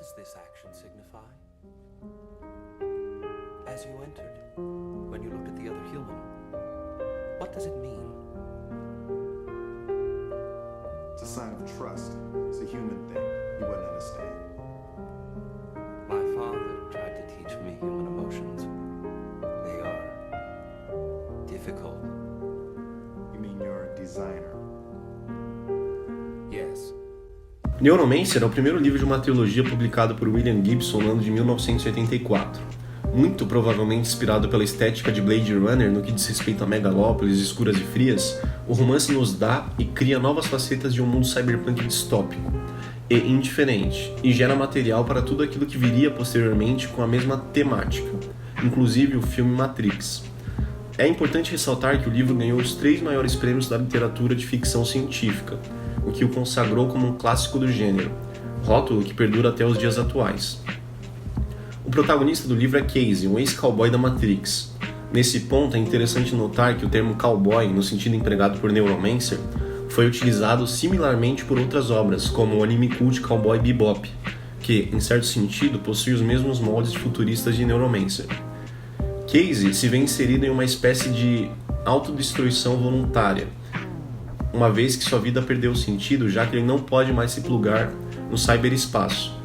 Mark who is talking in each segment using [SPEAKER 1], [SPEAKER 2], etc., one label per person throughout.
[SPEAKER 1] does this action signify? As you entered, when you looked at the other human, what does it mean?
[SPEAKER 2] It's a sign of trust. It's a human thing. You wouldn't understand.
[SPEAKER 1] My father tried to teach me human emotions. They are difficult.
[SPEAKER 2] You mean you're a designer?
[SPEAKER 1] Yes.
[SPEAKER 3] Neuromancer é o primeiro livro de uma trilogia publicado por William Gibson no ano de 1984. Muito provavelmente inspirado pela estética de Blade Runner no que diz respeito a megalópolis escuras e frias, o romance nos dá e cria novas facetas de um mundo cyberpunk distópico e indiferente, e gera material para tudo aquilo que viria posteriormente com a mesma temática, inclusive o filme Matrix. É importante ressaltar que o livro ganhou os 3 maiores prêmios da literatura de ficção científica, o que o consagrou como um clássico do gênero, rótulo que perdura até os dias atuais. O protagonista do livro é Casey, um ex-cowboy da Matrix. Nesse ponto é interessante notar que o termo cowboy, no sentido empregado por Neuromancer, foi utilizado similarmente por outras obras, como o anime cult Cowboy Bebop, que, em certo sentido, possui os mesmos moldes futuristas de Neuromancer. Casey se vê inserido em uma espécie de autodestruição voluntária, uma vez que sua vida perdeu sentido, já que ele não pode mais se plugar no cyberespaço.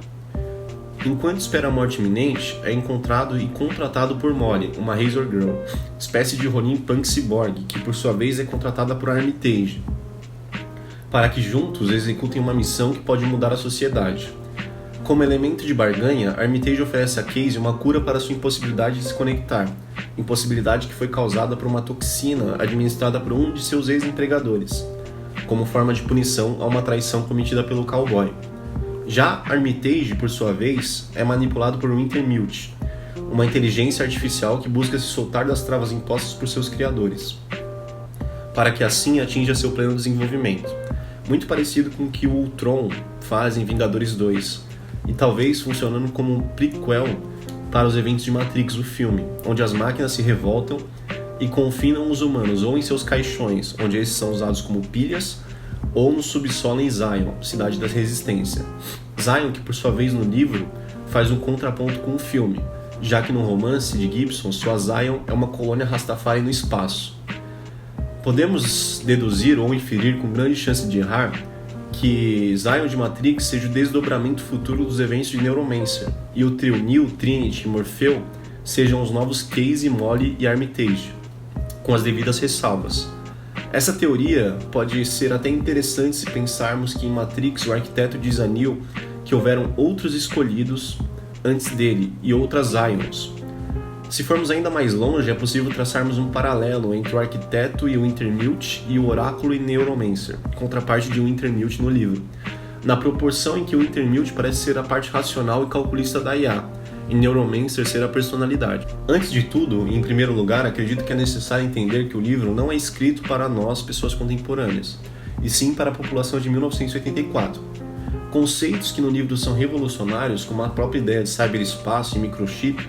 [SPEAKER 3] Enquanto espera a morte iminente, é encontrado e contratado por Molly, uma Razor Girl, espécie de Ronin punk cyborg, que por sua vez é contratada por Armitage, para que juntos executem uma missão que pode mudar a sociedade. Como elemento de barganha, Armitage oferece a Casey uma cura para sua impossibilidade de se conectar, impossibilidade que foi causada por uma toxina administrada por um de seus ex-empregadores, como forma de punição a uma traição cometida pelo cowboy. Já Armitage, por sua vez, é manipulado por Wintermute, uma inteligência artificial que busca se soltar das travas impostas por seus criadores, para que assim atinja seu pleno desenvolvimento, muito parecido com o que o Ultron faz em Vingadores 2, e talvez funcionando como um prequel para os eventos de Matrix, o filme, onde as máquinas se revoltam e confinam os humanos ou em seus caixões, onde esses são usados como pilhas, ou no subsolo em Zion, cidade da resistência. Zion, que por sua vez no livro, faz um contraponto com o filme, já que no romance de Gibson, sua Zion é uma colônia Rastafari no espaço. Podemos deduzir ou inferir com grande chance de errar que Zion de Matrix seja o desdobramento futuro dos eventos de Neuromancer, e o trio Neo, Trinity e Morpheu sejam os novos Casey, Molly e Armitage, com as devidas ressalvas. Essa teoria pode ser até interessante se pensarmos que em Matrix o arquiteto diz a Neo que houveram outros escolhidos antes dele e outras Zions. Se formos ainda mais longe, é possível traçarmos um paralelo entre o arquiteto e o Wintermute e o oráculo e Neuromancer, contraparte de Wintermute no livro, na proporção em que o Wintermute parece ser a parte racional e calculista da IA, e Neuromancer ser a personalidade. Antes de tudo, e em primeiro lugar, acredito que é necessário entender que o livro não é escrito para nós, pessoas contemporâneas, e sim para a população de 1984. Conceitos que no livro são revolucionários, como a própria ideia de cyberespaço e microchip,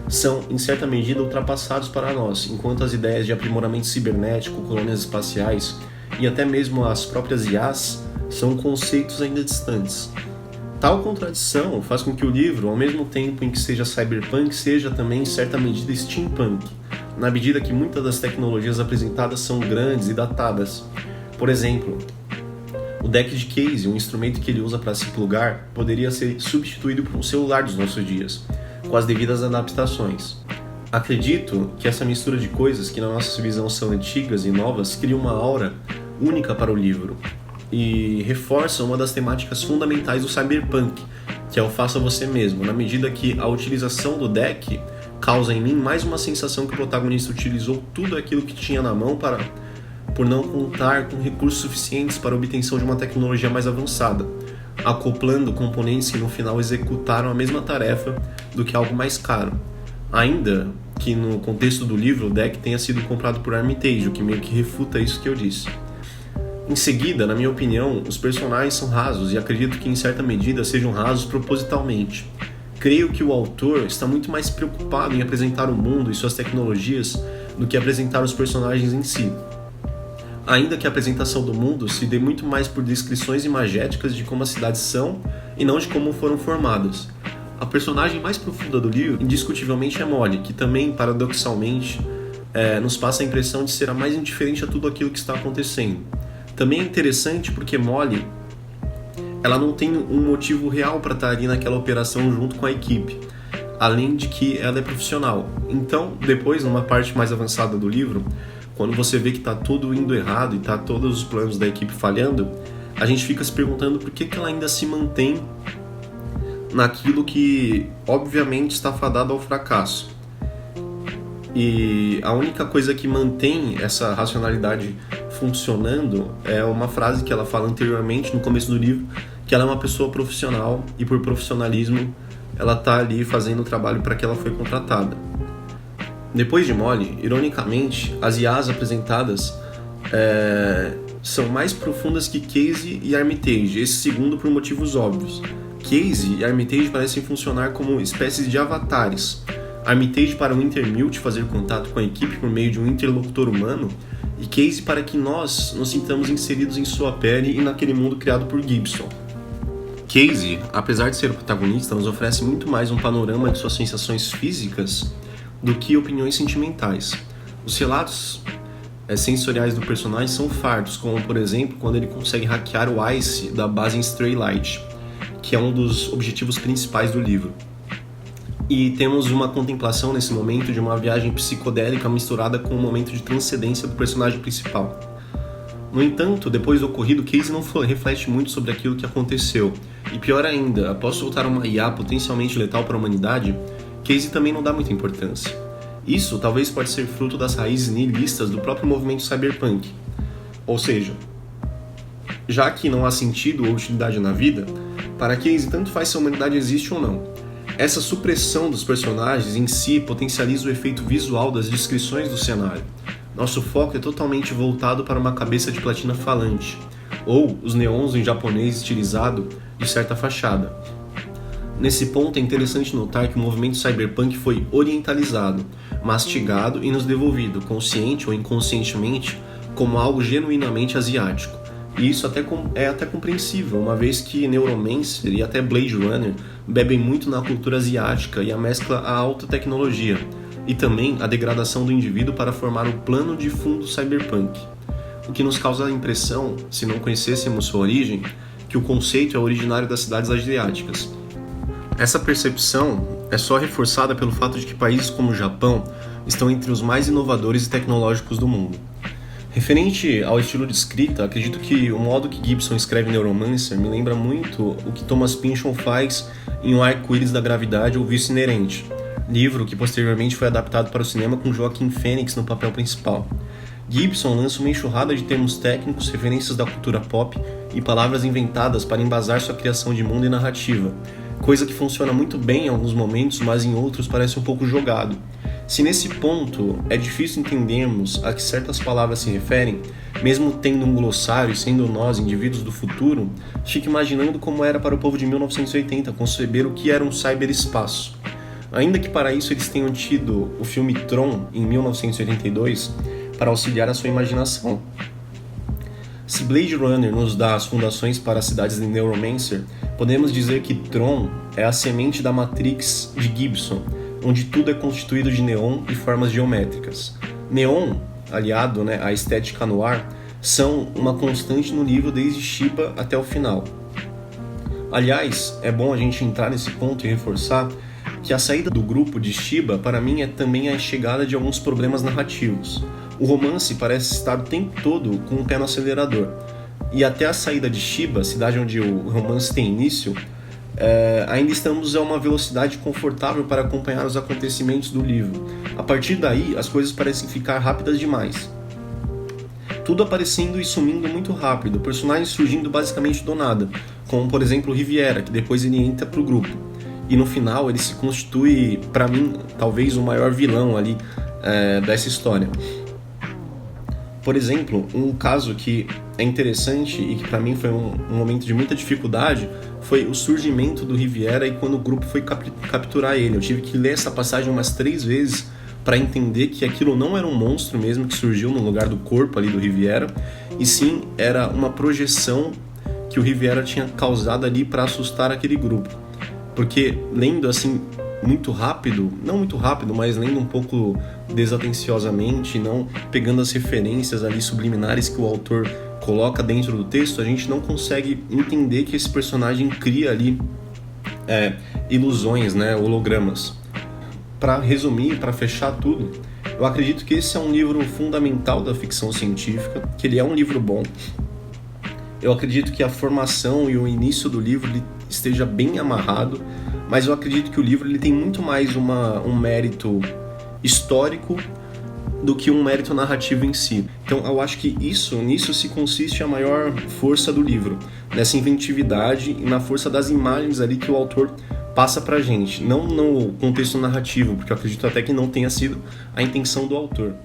[SPEAKER 3] são, em certa medida, ultrapassados para nós, enquanto as ideias de aprimoramento cibernético, colônias espaciais e até mesmo as próprias IAs são conceitos ainda distantes. Tal contradição faz com que o livro, ao mesmo tempo em que seja cyberpunk, seja também, em certa medida, steampunk, na medida que muitas das tecnologias apresentadas são grandes e datadas. Por exemplo, o deck de Casey, um instrumento que ele usa para se plugar, poderia ser substituído por um celular dos nossos dias, com as devidas adaptações. Acredito que essa mistura de coisas que na nossa visão são antigas e novas cria uma aura única para o livro e reforça uma das temáticas fundamentais do cyberpunk, que é o faça você mesmo, na medida que a utilização do deck causa em mim mais uma sensação que o protagonista utilizou tudo aquilo que tinha na mão por não contar com recursos suficientes para a obtenção de uma tecnologia mais avançada, acoplando componentes que no final executaram a mesma tarefa do que algo mais caro. Ainda que no contexto do livro o deck tenha sido comprado por Armitage, o que meio que refuta isso que eu disse. Em seguida, na minha opinião, os personagens são rasos e acredito que em certa medida sejam rasos propositalmente. Creio que o autor está muito mais preocupado em apresentar o mundo e suas tecnologias do que apresentar os personagens em si. ainda que a apresentação do mundo se dê muito mais por descrições imagéticas de como as cidades são e não de como foram formadas. A personagem mais profunda do livro, indiscutivelmente, é Molly, que também, paradoxalmente, nos passa a impressão de ser a mais indiferente a tudo aquilo que está acontecendo. Também é interessante porque Molly, ela não tem um motivo real para estar ali naquela operação junto com a equipe, além de que ela é profissional. Então, depois, numa parte mais avançada do livro, quando você vê que está tudo indo errado e está todos os planos da equipe falhando, a gente fica se perguntando por que ela ainda se mantém naquilo que, obviamente, está fadado ao fracasso. E a única coisa que mantém essa racionalidade funcionando é uma frase que ela fala anteriormente, no começo do livro, que ela é uma pessoa profissional e, por profissionalismo, ela está ali fazendo o trabalho para que ela foi contratada. Depois de Molly, ironicamente, as IAs apresentadas são mais profundas que Casey e Armitage, esse segundo por motivos óbvios. Casey e Armitage parecem funcionar como espécies de avatares. Armitage para o Intermute fazer contato com a equipe por meio de um interlocutor humano, e Casey para que nós nos sintamos inseridos em sua pele e naquele mundo criado por Gibson. Casey, apesar de ser o protagonista, nos oferece muito mais um panorama de suas sensações físicas do que opiniões sentimentais. Os relatos sensoriais do personagem são fartos, como por exemplo quando ele consegue hackear o ICE da base em Straylight, que é um dos objetivos principais do livro. E temos uma contemplação nesse momento de uma viagem psicodélica misturada com um momento de transcendência do personagem principal. No entanto, depois do ocorrido, Casey não reflete muito sobre aquilo que aconteceu. E pior ainda, após soltar uma IA potencialmente letal para a humanidade, Casey também não dá muita importância. Isso talvez pode ser fruto das raízes nihilistas do próprio movimento cyberpunk. Ou seja, já que não há sentido ou utilidade na vida, para Casey tanto faz se a humanidade existe ou não. Essa supressão dos personagens em si potencializa o efeito visual das descrições do cenário. Nosso foco é totalmente voltado para uma cabeça de platina falante, ou os neons em japonês estilizado de certa fachada. Nesse ponto é interessante notar que o movimento cyberpunk foi orientalizado, mastigado e nos devolvido, consciente ou inconscientemente, como algo genuinamente asiático. E isso é até compreensível, uma vez que Neuromancer e até Blade Runner bebem muito na cultura asiática e a mescla à alta tecnologia, e também a degradação do indivíduo para formar o plano de fundo cyberpunk. O que nos causa a impressão, se não conhecêssemos sua origem, que o conceito é originário das cidades asiáticas. Essa percepção é só reforçada pelo fato de que países como o Japão estão entre os mais inovadores e tecnológicos do mundo. Referente ao estilo de escrita, acredito que o modo que Gibson escreve Neuromancer me lembra muito o que Thomas Pynchon faz em O Arco-Íris da Gravidade ou Vício Inerente, livro que posteriormente foi adaptado para o cinema com Joaquin Phoenix no papel principal. Gibson lança uma enxurrada de termos técnicos, referências da cultura pop e palavras inventadas para embasar sua criação de mundo e narrativa, coisa que funciona muito bem em alguns momentos, mas em outros parece um pouco jogado. Se nesse ponto é difícil entendermos a que certas palavras se referem, mesmo tendo um glossário e sendo nós, indivíduos do futuro, fico imaginando como era para o povo de 1980 conceber o que era um cyberespaço. Ainda que para isso eles tenham tido o filme Tron, em 1982, para auxiliar a sua imaginação. Se Blade Runner nos dá as fundações para as cidades de Neuromancer, podemos dizer que Tron é a semente da Matrix de Gibson, onde tudo é constituído de neon e formas geométricas. Neon, aliado à estética noir, são uma constante no livro desde Shiba até o final. Aliás, é bom a gente entrar nesse ponto e reforçar que a saída do grupo de Shiba, para mim, é também a chegada de alguns problemas narrativos. O romance parece estar o tempo todo com o pé no acelerador. E até a saída de Shiba, cidade onde o romance tem início, ainda estamos a uma velocidade confortável para acompanhar os acontecimentos do livro. A partir daí, as coisas parecem ficar rápidas demais. Tudo aparecendo e sumindo muito rápido, personagens surgindo basicamente do nada, como por exemplo Riviera, que depois ele entra pro grupo. E no final ele se constitui, para mim, talvez o maior vilão ali dessa história. Por exemplo, um caso que é interessante e que para mim foi um momento de muita dificuldade foi o surgimento do Riviera e quando o grupo foi capturar ele. Eu tive que ler essa passagem umas 3 vezes para entender que aquilo não era um monstro mesmo que surgiu no lugar do corpo ali do Riviera, e sim era uma projeção que o Riviera tinha causado ali para assustar aquele grupo. Porque lendo assim muito rápido, não muito rápido, mas lendo um pouco desatenciosamente, não pegando as referências ali subliminares que o autor coloca dentro do texto, a gente não consegue entender que esse personagem cria ali ilusões, né, hologramas. Para resumir, para fechar tudo, eu acredito que esse é um livro fundamental da ficção científica, que ele é um livro bom. Eu acredito que a formação e o início do livro ele esteja bem amarrado, mas eu acredito que o livro ele tem muito mais um mérito histórico do que um mérito narrativo em si. Então eu acho que nisso se consiste a maior força do livro, nessa inventividade e na força das imagens ali que o autor passa pra gente, não no contexto narrativo, porque eu acredito até que não tenha sido a intenção do autor.